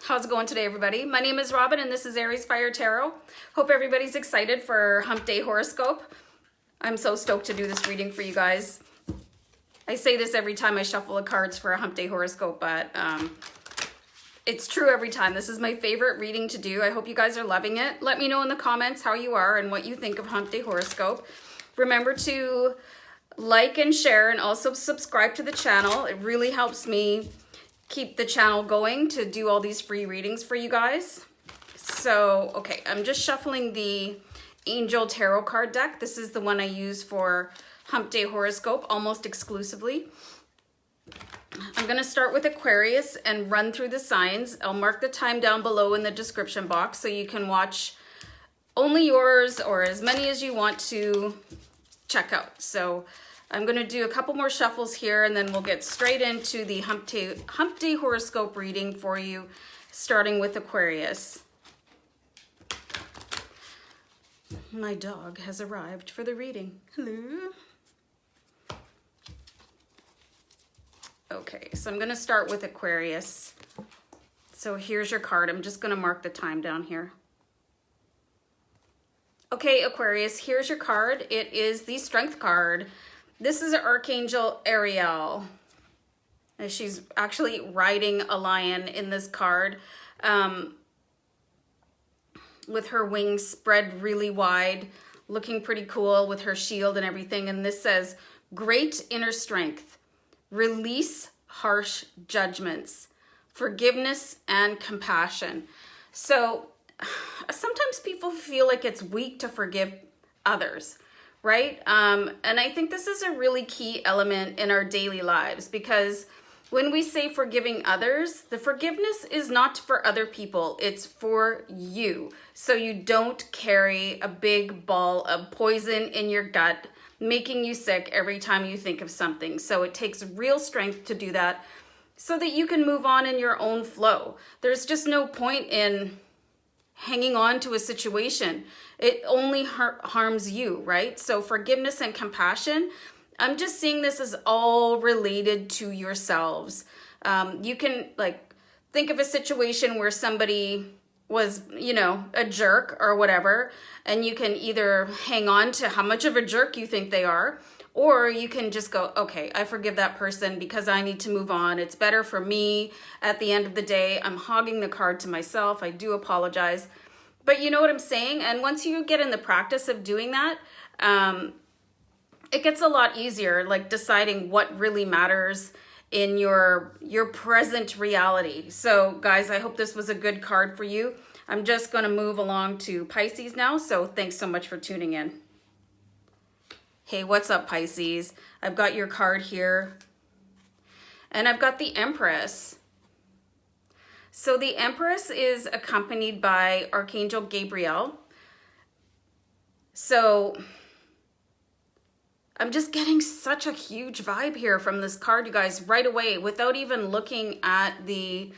How's it going today, everybody? My name is Robin, and this is AriesFireTarot. Hope everybody's excited for Hump-day Horoscope. I'm so stoked to do this reading for you guys. I say this every time I shuffle the cards for a Hump-day Horoscope, but it's true every time. This is my favorite reading to do. I hope you guys are loving it. Let me know in the comments how you are and what you think of Hump-day Horoscope. Remember to like and share, and also subscribe to the channel. It really helps me keep the channel going to do all these free readings for you guys. So, okay, I'm just shuffling the Angel Tarot card deck. This is the one I use for Hump-day Horoscope almost exclusively. I'm going to start with Aquarius and run through the signs. I'll mark the time down below in the description box so you can watch only yours or as many as you want to check out. So I'm going to do a couple more shuffles here, and then we'll get straight into the Hump-day Horoscope reading for you, starting with Aquarius. My dog has arrived for the reading. Hello. Okay, so I'm going to start with Aquarius. So here's your card. I'm just going to mark the time down here. Okay, Aquarius, here's your card. It is the Strength card. This is Archangel Ariel. And she's actually riding a lion in this card, with her wings spread really wide, looking pretty cool with her shield and everything. And this says, great inner strength, release harsh judgments, forgiveness and compassion. So sometimes people feel like it's weak to forgive others, right? And I think this is a really key element in our daily lives, because when we say forgiving others, the forgiveness is not for other people, it's for you. So you don't carry a big ball of poison in your gut, making you sick every time you think of something. So it takes real strength to do that so that you can move on in your own flow. There's just no point in hanging on to a situation. It only harms you, right? So forgiveness and compassion, I'm just seeing this as all related to yourselves. You can think of a situation where somebody was, a jerk or whatever, and you can either hang on to how much of a jerk you think they are, or you can just go, okay, I forgive that person because I need to move on. It's better for me at the end of the day. I'm hogging the card to myself. I do apologize. But you know what I'm saying? And once you get in the practice of doing that, it gets a lot easier, like deciding what really matters in your present reality. So guys, I hope this was a good card for you. I'm just going to move along to Pisces now. So thanks so much for tuning in. Hey, what's up, Pisces? I've got your card here, and I've got the Empress. So the Empress is accompanied by Archangel Gabriel. So I'm just getting such a huge vibe here from this card, you guys, right away, without even looking at the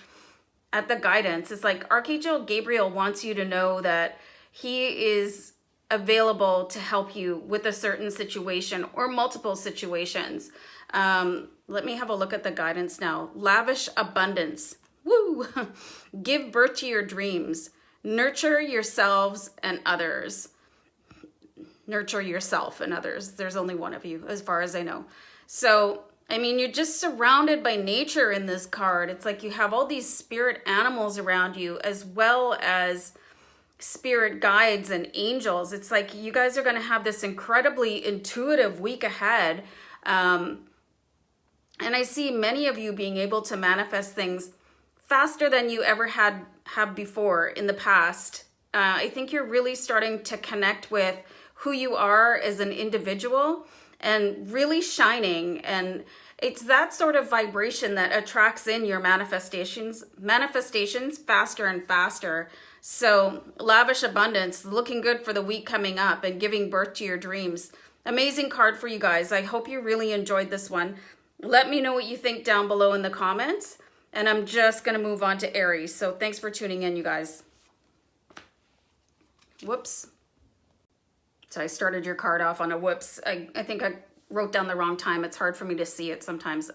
guidance. It's like Archangel Gabriel wants you to know that he is available to help you with a certain situation or multiple situations. Let me have a look at the guidance now. Lavish abundance. Woo! Give birth to your dreams. Nurture yourselves and others. Nurture yourself and others. There's only one of you, as far as I know. So, I mean, you're just surrounded by nature in this card. It's like you have all these spirit animals around you, as well as spirit guides and angels. It's like you guys are going to have this incredibly intuitive week ahead. And I see many of you being able to manifest things faster than you ever have before in the past. I think you're really starting to connect with who you are as an individual and really shining. And it's that sort of vibration that attracts in your manifestations faster and faster. So lavish abundance, looking good for the week coming up, and giving birth to your dreams. Amazing card for you guys. I hope you really enjoyed this one. Let me know what you think down below in the comments. And I'm just going to move on to Aries. So thanks for tuning in, you guys. Whoops. So I started your card off on a whoops. I think I wrote down the wrong time. It's hard for me to see it sometimes.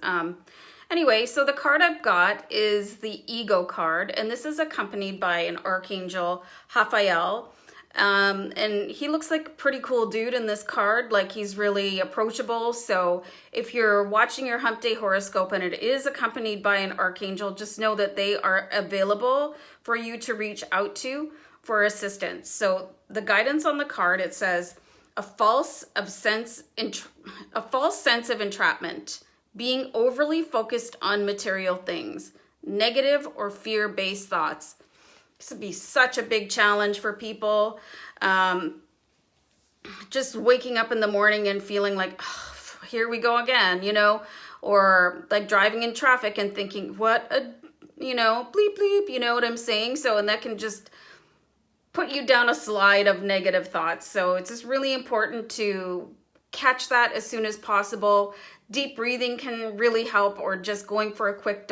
Anyway, so the card I've got is the Ego card, and this is accompanied by an Archangel, Raphael. And he looks like a pretty cool dude in this card, like he's really approachable. So if you're watching your Hump Day horoscope and it is accompanied by an Archangel, just know that they are available for you to reach out to for assistance. So the guidance on the card, it says, a false sense of entrapment, being overly focused on material things, negative or fear-based thoughts. This would be such a big challenge for people. Just waking up in the morning and feeling like, oh, here we go again, you know, or like driving in traffic and thinking, what a, you know, bleep, bleep, you know what I'm saying? So, and that can just put you down a slide of negative thoughts. So it's just really important to catch that as soon as possible. Deep breathing can really help, or just going for a quick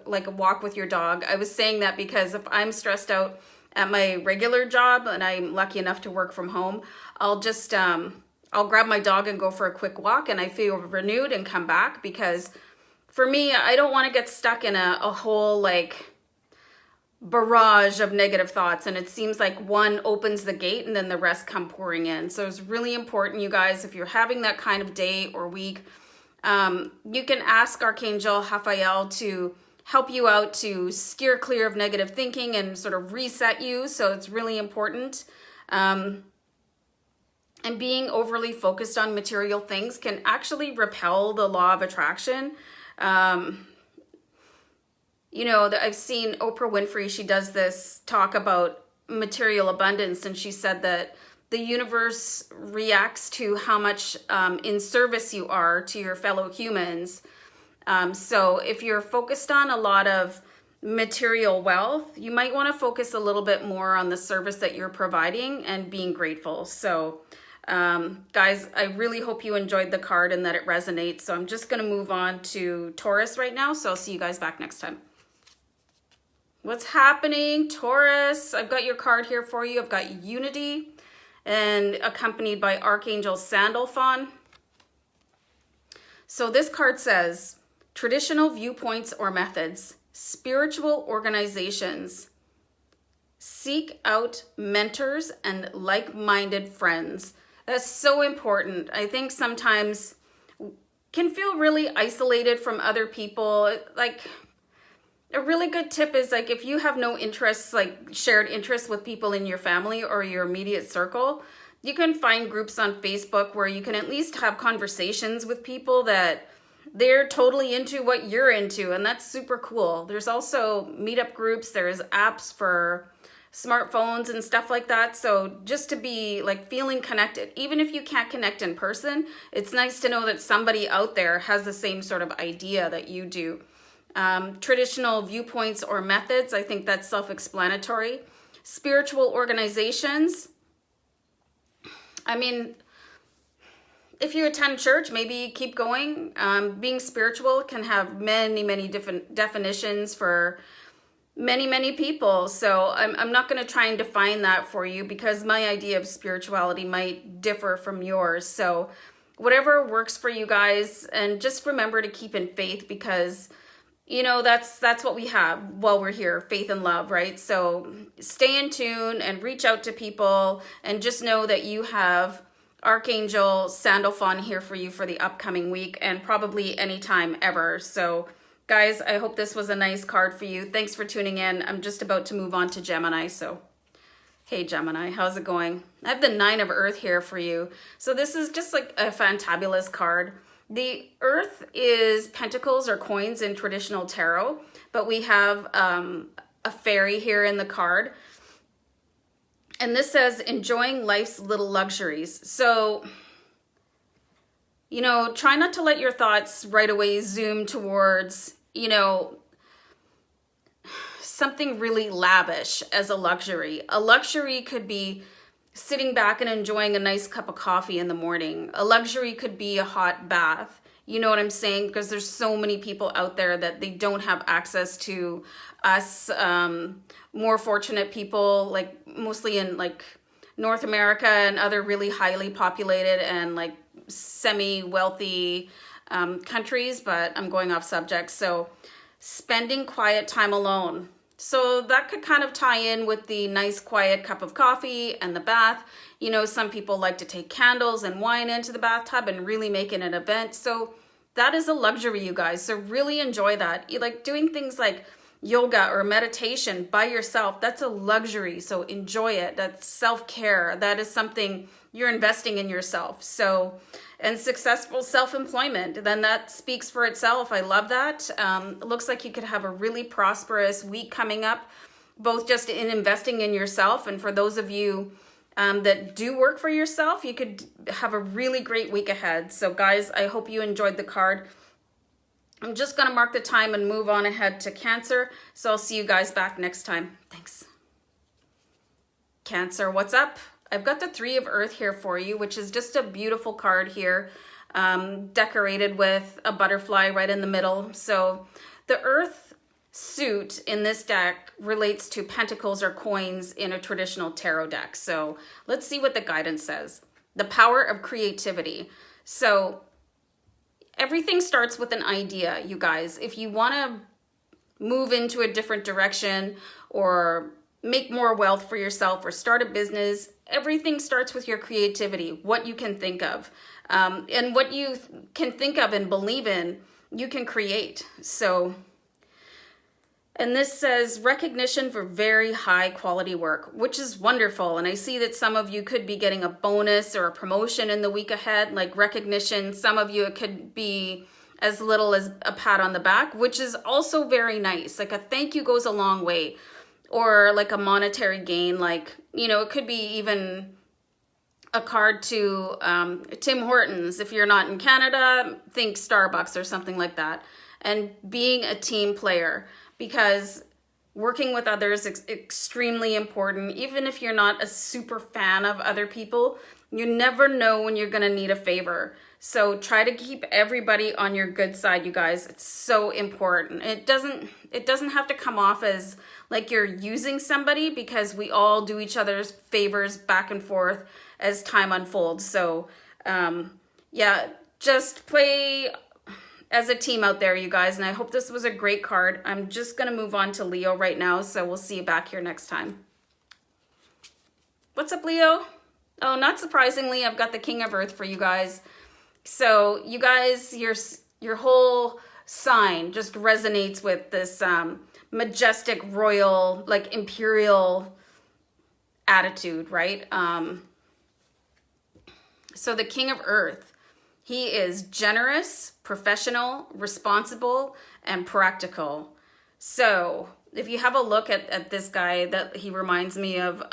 like a walk with your dog. I was saying that because if I'm stressed out at my regular job and I'm lucky enough to work from home, I'll just, I'll grab my dog and go for a quick walk and I feel renewed and come back, because for me, I don't want to get stuck in a whole like barrage of negative thoughts, and it seems like one opens the gate and then the rest come pouring in. So it's really important, you guys, if you're having that kind of day or week, you can ask Archangel Raphael to help you out to steer clear of negative thinking and sort of reset you. So it's really important. And being overly focused on material things can actually repel the law of attraction. You know, I've seen Oprah Winfrey, she does this talk about material abundance, and she said that the universe reacts to how much in service you are to your fellow humans. So if you're focused on a lot of material wealth, you might want to focus a little bit more on the service that you're providing and being grateful. So guys, I really hope you enjoyed the card and that it resonates. So I'm just going to move on to Taurus right now. So I'll see you guys back next time. What's happening, Taurus? I've got your card here for you. I've got Unity, and accompanied by Archangel Sandalphon. So this card says, traditional viewpoints or methods, spiritual organizations, seek out mentors and like-minded friends. That's so important. I think sometimes can feel really isolated from other people. Like, a really good tip is, like, if you have no interests, like shared interests with people in your family or your immediate circle, you can find groups on Facebook where you can at least have conversations with people that they're totally into what you're into, and that's super cool. There's also meetup groups, there's apps for smartphones and stuff like that. So just to be like feeling connected, even if you can't connect in person, it's nice to know that somebody out there has the same sort of idea that you do. Traditional viewpoints or methods, I think that's self-explanatory. Spiritual organizations, I mean, if you attend church, maybe keep going. Being spiritual can have many, many different definitions for many, many people. So I'm not going to try and define that for you, because my idea of spirituality might differ from yours. So whatever works for you guys, and just remember to keep in faith, because you know, that's what we have while we're here, faith and love, right? So stay in tune and reach out to people, and just know that you have Archangel Sandalphon here for you for the upcoming week, and probably anytime ever. So guys, I hope this was a nice card for you. Thanks for tuning in. I'm just about to move on to Gemini. So hey Gemini, how's it going? I have the 9 of Earth here for you. So this is just like a fantabulous card. The Earth is pentacles or coins in traditional tarot, but we have a fairy here in the card. And this says, enjoying life's little luxuries. So, you know, try not to let your thoughts right away zoom towards, you know, something really lavish as a luxury. A luxury could be sitting back and enjoying a nice cup of coffee in the morning. A luxury could be a hot bath. You know what I'm saying? Because there's so many people out there that they don't have access to us, more fortunate people, like mostly in like North America and other really highly populated and like semi-wealthy countries, but I'm going off subject. So spending quiet time alone. So that could kind of tie in with the nice quiet cup of coffee and the bath. You know, some people like to take candles and wine into the bathtub and really make it an event. So that is a luxury, you guys. So really enjoy that. You like doing things like yoga or meditation by yourself. That's a luxury. So enjoy it. That's self-care. That is something you're investing in yourself. So, and successful self-employment, then that speaks for itself. I love that. It looks like you could have a really prosperous week coming up, both just in investing in yourself, and for those of you that do work for yourself, you could have a really great week ahead. So guys, I hope you enjoyed the card. I'm just going to mark the time and move on ahead to Cancer. So I'll see you guys back next time. Thanks. Cancer, what's up? I've got the Three of Earth here for you, which is just a beautiful card here, decorated with a butterfly right in the middle. So the Earth suit in this deck relates to pentacles or coins in a traditional tarot deck. So let's see what the guidance says. The power of creativity. So everything starts with an idea, you guys. If you want to move into a different direction or make more wealth for yourself or start a business, everything starts with your creativity, what you can think of. And what you can think of and believe in, you can create. So, and this says recognition for very high quality work, which is wonderful. And I see that some of you could be getting a bonus or a promotion in the week ahead, like recognition. Some of you, it could be as little as a pat on the back, which is also very nice. Like a thank you goes a long way. Or like a monetary gain, like, you know, it could be even a card to Tim Hortons. If you're not in Canada, think Starbucks or something like that. And being a team player, because working with others is extremely important. Even if you're not a super fan of other people, you never know when you're going to need a favor. So try to keep everybody on your good side, you guys. It's so important. It doesn't have to come off as like you're using somebody, because we all do each other's favors back and forth as time unfolds. So yeah, just play as a team out there, you guys. And I hope this was a great card. I'm just going to move on to Leo right now. So we'll see you back here next time. What's up, Leo? Oh, not surprisingly, I've got the King of Earth for you guys. So you guys, your whole sign just resonates with this majestic, royal, like imperial attitude, right? So the King of Earth, he is generous, professional, responsible, and practical. So if you have a look at this guy, that he reminds me of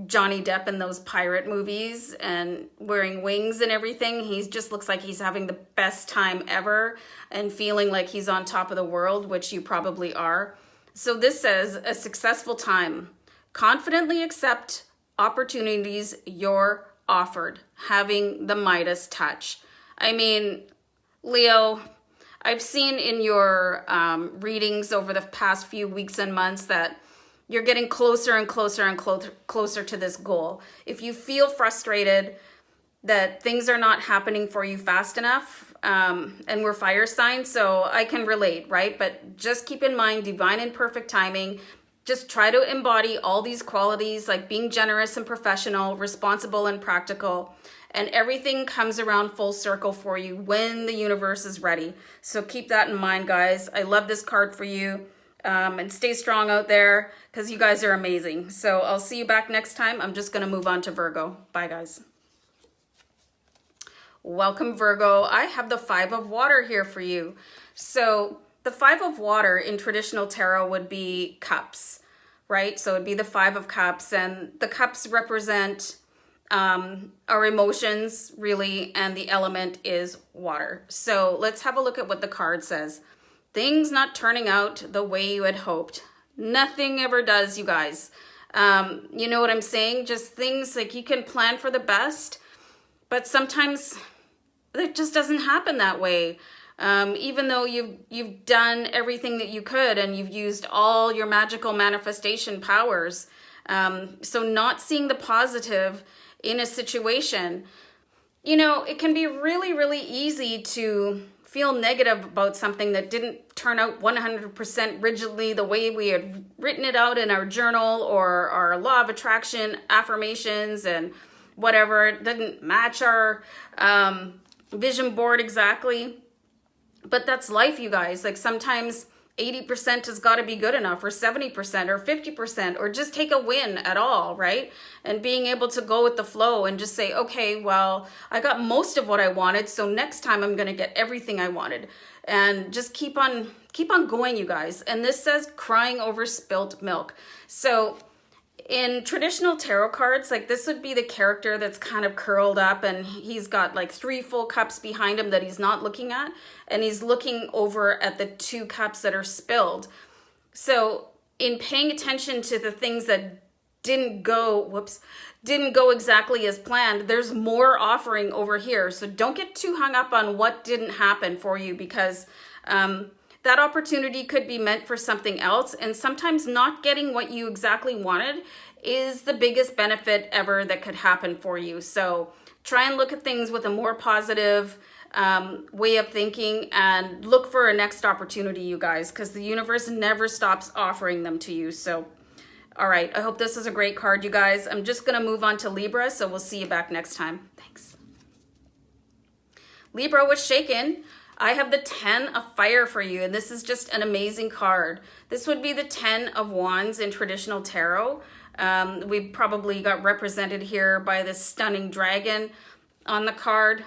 Johnny Depp in those pirate movies and wearing wings and everything. He just looks like he's having the best time ever and feeling like he's on top of the world, which you probably are. So this says a successful time. Confidently accept opportunities you're offered, having the Midas touch. I mean, Leo, I've seen in your readings over the past few weeks and months that you're getting closer and closer and closer to this goal. If you feel frustrated that things are not happening for you fast enough, and we're fire signs, so I can relate, right? But just keep in mind, divine and perfect timing. Just try to embody all these qualities, like being generous and professional, responsible and practical, and everything comes around full circle for you when the universe is ready. So keep that in mind, guys. I love this card for you. And stay strong out there, because you guys are amazing. So I'll see you back next time. I'm just going to move on to Virgo. Bye, guys. Welcome, Virgo. I have the Five of Water here for you. So the Five of Water in traditional tarot would be cups, right? So it'd be the Five of Cups, and the cups represent our emotions, really, and the element is water. So let's have a look at what the card says. Things not turning out the way you had hoped. Nothing ever does, you guys. You know what I'm saying? Just things like you can plan for the best, but sometimes it just doesn't happen that way. Even though you've done everything that you could and you've used all your magical manifestation powers. So not seeing the positive in a situation. you know, it can be really, really easy to feel negative about something that didn't turn out 100% rigidly the way we had written it out in our journal or our law of attraction affirmations and whatever. It didn't match our vision board exactly. But that's life, you guys. Like sometimes 80% has got to be good enough, or 70% or 50%, or just take a win at all, right? And being able to go with the flow and just say, okay, well, I got most of what I wanted, so next time I'm going to get everything I wanted. And just keep on going, you guys. And this says crying over spilt milk. So in traditional tarot cards, like this would be the character that's kind of curled up and he's got like 3 full cups behind him that he's not looking at. And he's looking over at the 2 cups that are spilled. So in paying attention to the things that didn't go exactly as planned, there's more offering over here. So don't get too hung up on what didn't happen for you, because that opportunity could be meant for something else. And sometimes not getting what you exactly wanted is the biggest benefit ever that could happen for you. So try and look at things with a more positive way of thinking and look for a next opportunity, you guys, because the universe never stops offering them to you. So, all right, I hope this is a great card, you guys. I'm just going to move on to Libra, so we'll see you back next time. Thanks. Libra was shaken. I have the 10 of fire for you, and this is just an amazing card. This would be the 10 of wands in traditional tarot. We probably got represented here by this stunning dragon on the card.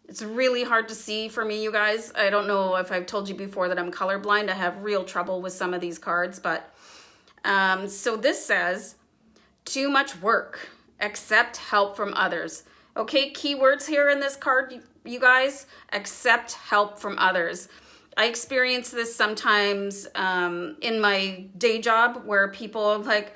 It's really hard to see for me, you guys. I don't know if I've told you before that I'm colorblind. I have real trouble with some of these cards, but so this says, too much work, accept help from others. Okay, keywords here in this card, you guys, accept help from others. I experience this sometimes in my day job where people are like,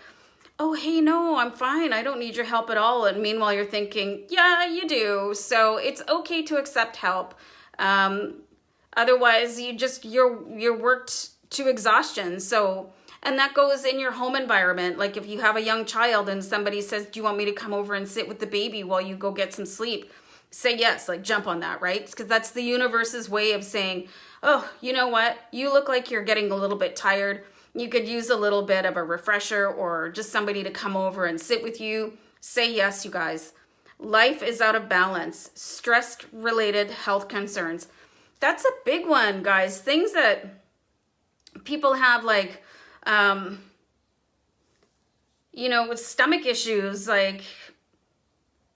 oh, hey, no, I'm fine. I don't need your help at all. And meanwhile, you're thinking, yeah, you do. So it's okay to accept help. Otherwise, you're worked to exhaustion. So, and that goes in your home environment. Like if you have a young child and somebody says, do you want me to come over and sit with the baby while you go get some sleep? Say yes, like jump on that, right? Because that's the universe's way of saying, oh, you know what? You look like you're getting a little bit tired. You could use a little bit of a refresher or just somebody to come over and sit with you. Say yes, you guys. Life is out of balance. Stress-related health concerns. That's a big one, guys. Things that people have like, with stomach issues, like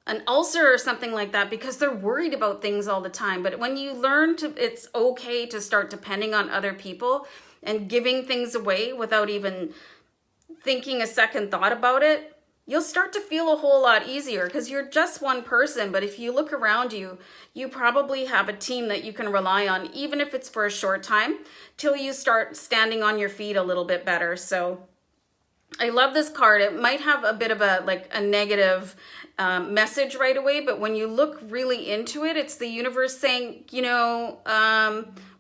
an ulcer or something like that, because they're worried about things all the time. But when you learn it's okay to start depending on other people and giving things away without even thinking a second thought about it, you'll start to feel a whole lot easier, because you're just one person. But if you look around you, you probably have a team that you can rely on, even if it's for a short time, till you start standing on your feet a little bit better. So I love this card. It might have a bit of a negative message right away, but when you look really into it, it's the universe saying,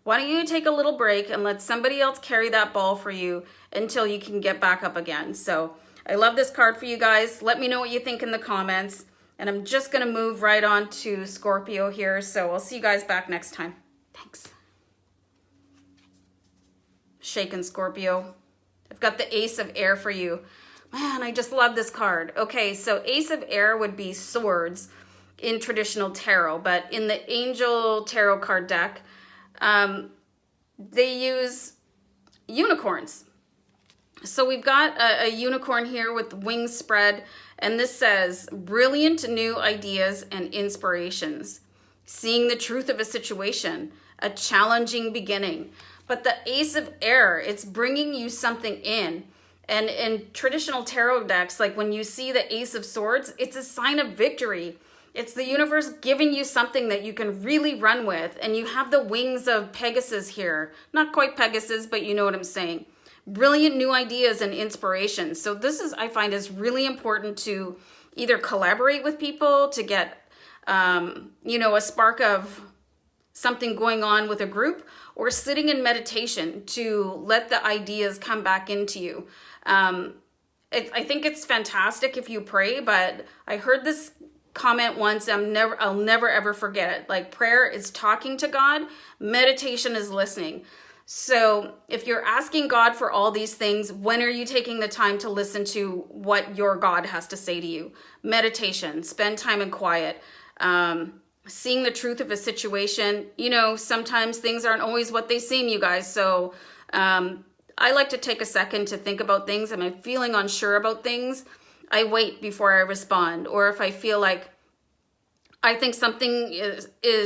why don't you take a little break and let somebody else carry that ball for you until you can get back up again. So I love this card for you guys. Let me know what you think in the comments. And I'm just going to move right on to Scorpio here. So I'll see you guys back next time. Thanks. Shaken Scorpio. I've got the Ace of Air for you. Man, I just love this card. Okay, so Ace of Air would be swords in traditional tarot, but in the Angel Tarot card deck, they use unicorns. So we've got a unicorn here with wings spread, and this says, brilliant new ideas and inspirations, seeing the truth of a situation, a challenging beginning. But the Ace of Air, it's bringing you something in. And in traditional tarot decks, like when you see the Ace of Swords, it's a sign of victory. It's the universe giving you something that you can really run with. And you have the wings of Pegasus here. Not quite Pegasus, but you know what I'm saying. Brilliant new ideas and inspiration. So this is, I find, is really important to either collaborate with people to get, a spark of something going on with a group, or sitting in meditation to let the ideas come back into you. I think it's fantastic if you pray, but I heard this comment once, I'll never ever forget it. Like, prayer is talking to God, meditation is listening. So if you're asking God for all these things, when are you taking the time to listen to what your God has to say to you? Meditation, spend time in quiet, seeing the truth of a situation. You know, sometimes things aren't always what they seem, you guys. So I like to take a second to think about things. Am I feeling unsure about things? I wait before I respond. Or if I feel like I think something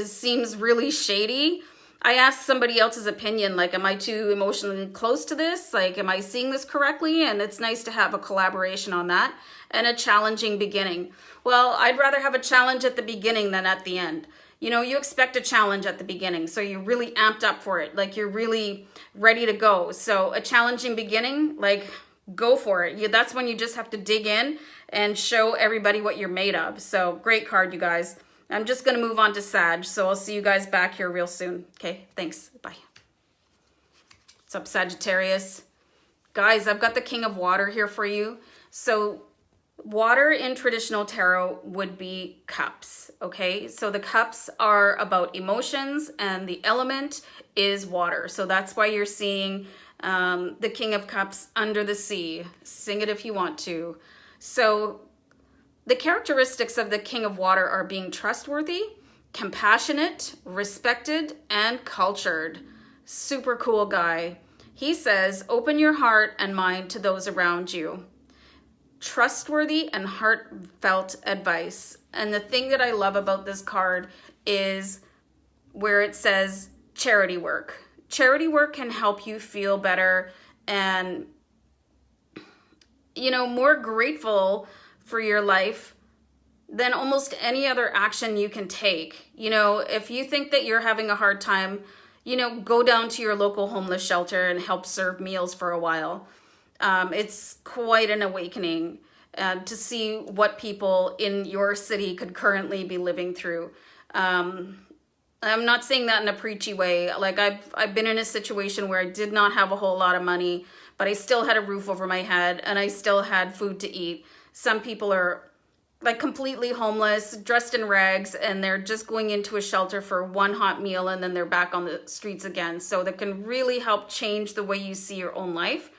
seems really shady, I ask somebody else's opinion, like, am I too emotionally close to this? Like, am I seeing this correctly? And it's nice to have a collaboration on that and a challenging beginning. Well, I'd rather have a challenge at the beginning than at the end. You know, you expect a challenge at the beginning, so you're really amped up for it. Like, you're really ready to go. So a challenging beginning, like, go for it. That's when you just have to dig in and show everybody what you're made of. So great card, you guys. I'm just going to move on to Sag, so I'll see you guys back here real soon. Okay, thanks. Bye. What's up, Sagittarius? Guys, I've got the King of Water here for you. So water in traditional tarot would be cups, okay? So the cups are about emotions, and the element is water. So that's why you're seeing the King of Cups under the sea. Sing it if you want to. So the characteristics of the King of Water are being trustworthy, compassionate, respected, and cultured. Super cool guy. He says, open your heart and mind to those around you. Trustworthy and heartfelt advice. And the thing that I love about this card is where it says charity work. Charity work can help you feel better and, you know, more grateful for your life than almost any other action you can take. You know, if you think that you're having a hard time, you know, go down to your local homeless shelter and help serve meals for a while. It's quite an awakening to see what people in your city could currently be living through. I'm not saying that in a preachy way. Like, I've been in a situation where I did not have a whole lot of money, but I still had a roof over my head and I still had food to eat. Some people are like completely homeless, dressed in rags, and they're just going into a shelter for one hot meal and then they're back on the streets again. So that can really help change the way you see your own life.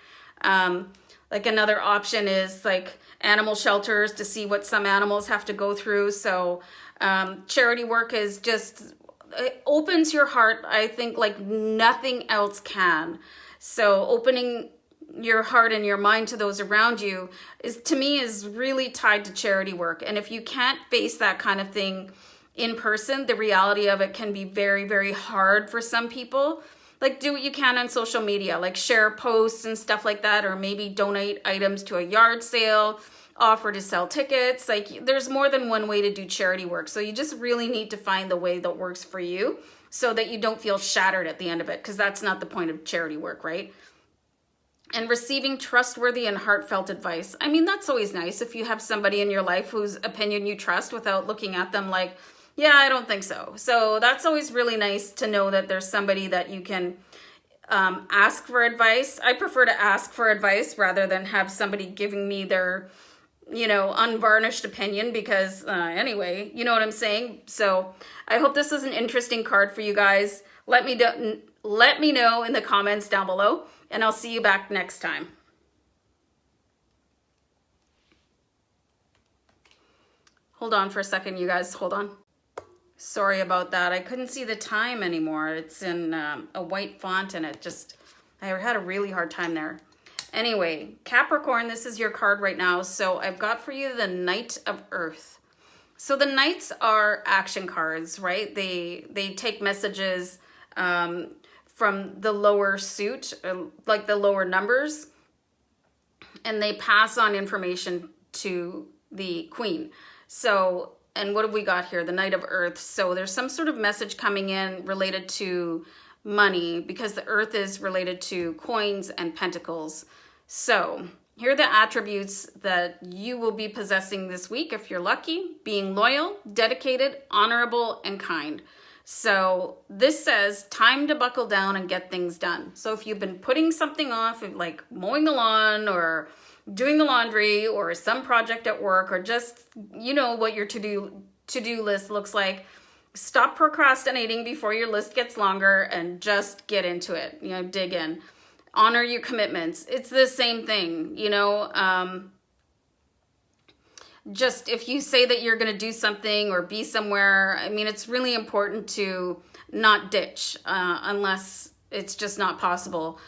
Like, another option is like animal shelters to see what some animals have to go through. So charity work is just, it opens your heart, I think, like nothing else can. So opening your heart and your mind to those around you is, to me, is really tied to charity work. And if you can't face that kind of thing in person, the reality of it can be very, very hard for some people. Like, do what you can on social media, like share posts and stuff like that, or maybe donate items to a yard sale, offer to sell tickets. Like, there's more than one way to do charity work. So you just really need to find the way that works for you so that you don't feel shattered at the end of it, because that's not the point of charity work, right? And receiving trustworthy and heartfelt advice. I mean, that's always nice if you have somebody in your life whose opinion you trust without looking at them like, yeah, I don't think so. So that's always really nice to know that there's somebody that you can ask for advice. I prefer to ask for advice rather than have somebody giving me their, you know, unvarnished opinion, because anyway, you know what I'm saying? So I hope this is an interesting card for you guys. Let me know in the comments down below, and I'll see you back next time. Hold on for a second, you guys. Hold on. Sorry about that. I couldn't see the time anymore. It's in a white font, and I had a really hard time there. Anyway, Capricorn, this is your card right now. So I've got for you the Knight of Earth. So the Knights are action cards, right? They take messages from the lower suit, like the lower numbers, and they pass on information to the Queen. So, and what have we got here? The Knight of Earth. So there's some sort of message coming in related to money, because the Earth is related to coins and pentacles. So here are the attributes that you will be possessing this week if you're lucky: being loyal, dedicated, honorable, and kind. So this says time to buckle down and get things done. So if you've been putting something off, like mowing the lawn or doing the laundry or some project at work, or just, you know, what your to-do list looks like. Stop procrastinating before your list gets longer and just get into it, you know, dig in. Honor your commitments. It's the same thing, you know. Just if you say that you're going to do something or be somewhere, I mean, it's really important to not ditch unless it's just not possible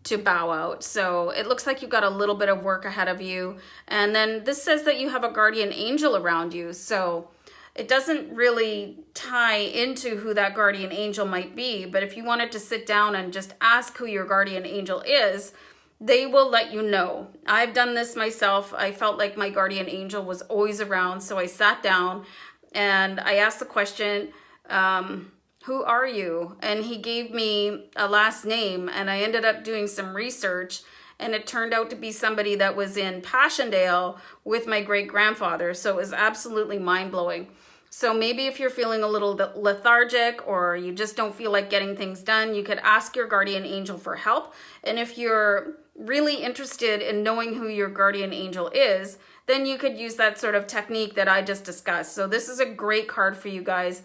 to bow out. So it looks like you've got a little bit of work ahead of you. And then this says that you have a guardian angel around you. So it doesn't really tie into who that guardian angel might be, but if you wanted to sit down and just ask who your guardian angel is, they will let you know. I've done this myself. I felt like my guardian angel was always around, so I sat down and I asked the question, who are you? And he gave me a last name, and I ended up doing some research, and it turned out to be somebody that was in Passchendaele with my great-grandfather, so it was absolutely mind-blowing. So maybe if you're feeling a little lethargic or you just don't feel like getting things done, you could ask your guardian angel for help. And if you're really interested in knowing who your guardian angel is, then you could use that sort of technique that I just discussed. So this is a great card for you guys.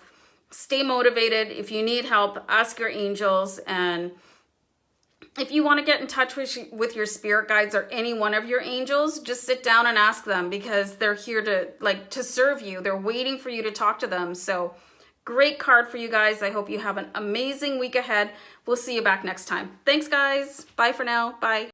Stay motivated. If you need help, ask your angels. And if you want to get in touch with your spirit guides or any one of your angels, just sit down and ask them, because they're here to serve you. They're waiting for you to talk to them. So great card for you guys. I hope you have an amazing week ahead. We'll see you back next time. Thanks, guys. Bye for now. Bye.